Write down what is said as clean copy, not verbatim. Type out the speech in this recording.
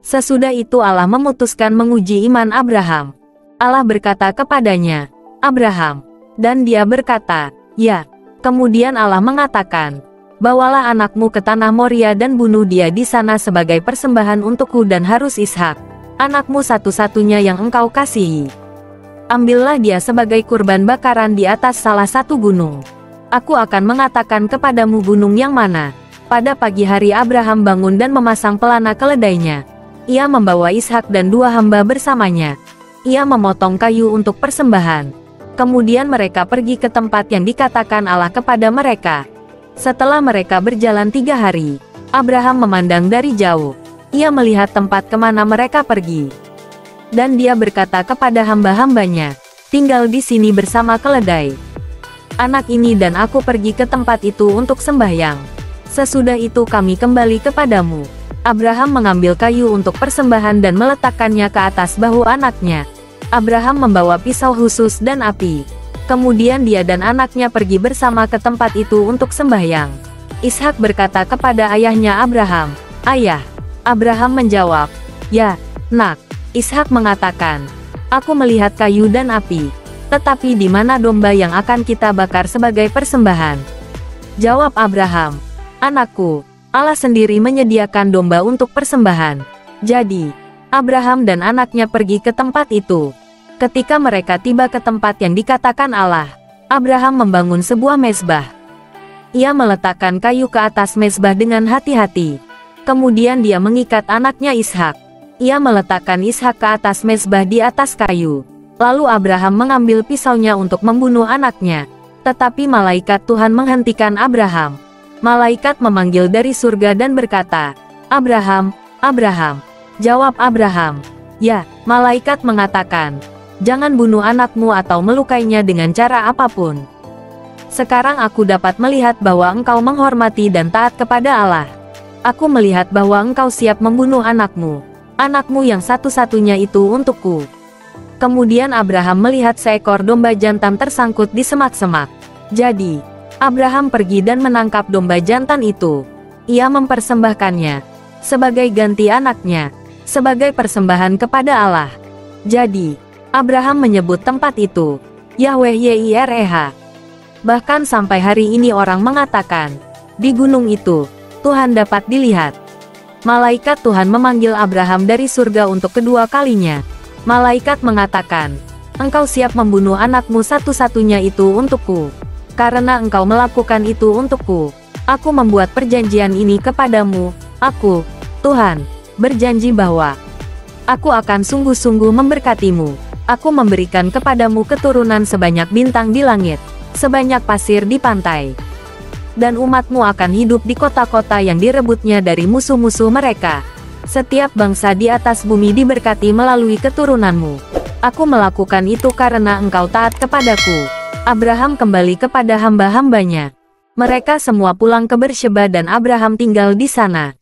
Sesudah itu Allah memutuskan menguji iman Abraham. Allah berkata kepadanya, "Abraham." Dan dia berkata, "Ya." Kemudian Allah mengatakan, "Bawalah anakmu ke tanah Moria dan bunuh dia di sana sebagai persembahan untukku dan harus Ishak, anakmu satu-satunya yang engkau kasihi. Ambillah dia sebagai kurban bakaran di atas salah satu gunung. Aku akan mengatakan kepadamu gunung yang mana." Pada pagi hari Abraham bangun dan memasang pelana keledainya. Ia membawa Ishak dan 2 hamba bersamanya. Ia memotong kayu untuk persembahan. Kemudian mereka pergi ke tempat yang dikatakan Allah kepada mereka. Setelah mereka berjalan 3 hari, Abraham memandang dari jauh. Ia melihat tempat kemana mereka pergi. Dan dia berkata kepada hamba-hambanya, "Tinggal di sini bersama keledai. Anak ini dan aku pergi ke tempat itu untuk sembahyang. Sesudah itu kami kembali kepadamu." Abraham mengambil kayu untuk persembahan dan meletakkannya ke atas bahu anaknya. Abraham membawa pisau khusus dan api. Kemudian dia dan anaknya pergi bersama ke tempat itu untuk sembahyang. Ishak berkata kepada ayahnya Abraham, "Ayah." Abraham menjawab, "Ya, Nak." Ishak mengatakan, "Aku melihat kayu dan api. Tetapi di mana domba yang akan kita bakar sebagai persembahan?" Jawab Abraham, "Anakku, Allah sendiri menyediakan domba untuk persembahan." Jadi, Abraham dan anaknya pergi ke tempat itu. Ketika mereka tiba ke tempat yang dikatakan Allah, Abraham membangun sebuah mezbah. Ia meletakkan kayu ke atas mezbah dengan hati-hati. Kemudian dia mengikat anaknya Ishak. Ia meletakkan Ishak ke atas mezbah di atas kayu. Lalu Abraham mengambil pisaunya untuk membunuh anaknya. Tetapi malaikat Tuhan menghentikan Abraham. Malaikat memanggil dari surga dan berkata, "Abraham, Abraham." Jawab Abraham, "Ya." Malaikat mengatakan, "Jangan bunuh anakmu atau melukainya dengan cara apapun. Sekarang aku dapat melihat bahwa engkau menghormati dan taat kepada Allah. Aku melihat bahwa engkau siap membunuh anakmu yang satu-satunya itu untukku." Kemudian Abraham melihat seekor domba jantan tersangkut di semak-semak. Jadi, Abraham pergi dan menangkap domba jantan itu. Ia mempersembahkannya sebagai ganti anaknya, sebagai persembahan kepada Allah. Jadi, Abraham menyebut tempat itu Yahweh Yireh. Bahkan sampai hari ini orang mengatakan, di gunung itu, Tuhan dapat dilihat. Malaikat Tuhan memanggil Abraham dari surga untuk kedua kalinya. Malaikat mengatakan, "Engkau siap membunuh anakmu satu-satunya itu untukku. Karena engkau melakukan itu untukku, aku membuat perjanjian ini kepadamu. Aku, Tuhan, berjanji bahwa aku akan sungguh-sungguh memberkatimu. Aku memberikan kepadamu keturunan sebanyak bintang di langit, sebanyak pasir di pantai. Dan umatmu akan hidup di kota-kota yang direbutnya dari musuh-musuh mereka. Setiap bangsa di atas bumi diberkati melalui keturunanmu. Aku melakukan itu karena engkau taat kepadaku." Abraham kembali kepada hamba-hambanya. Mereka semua pulang ke Bersheba dan Abraham tinggal di sana.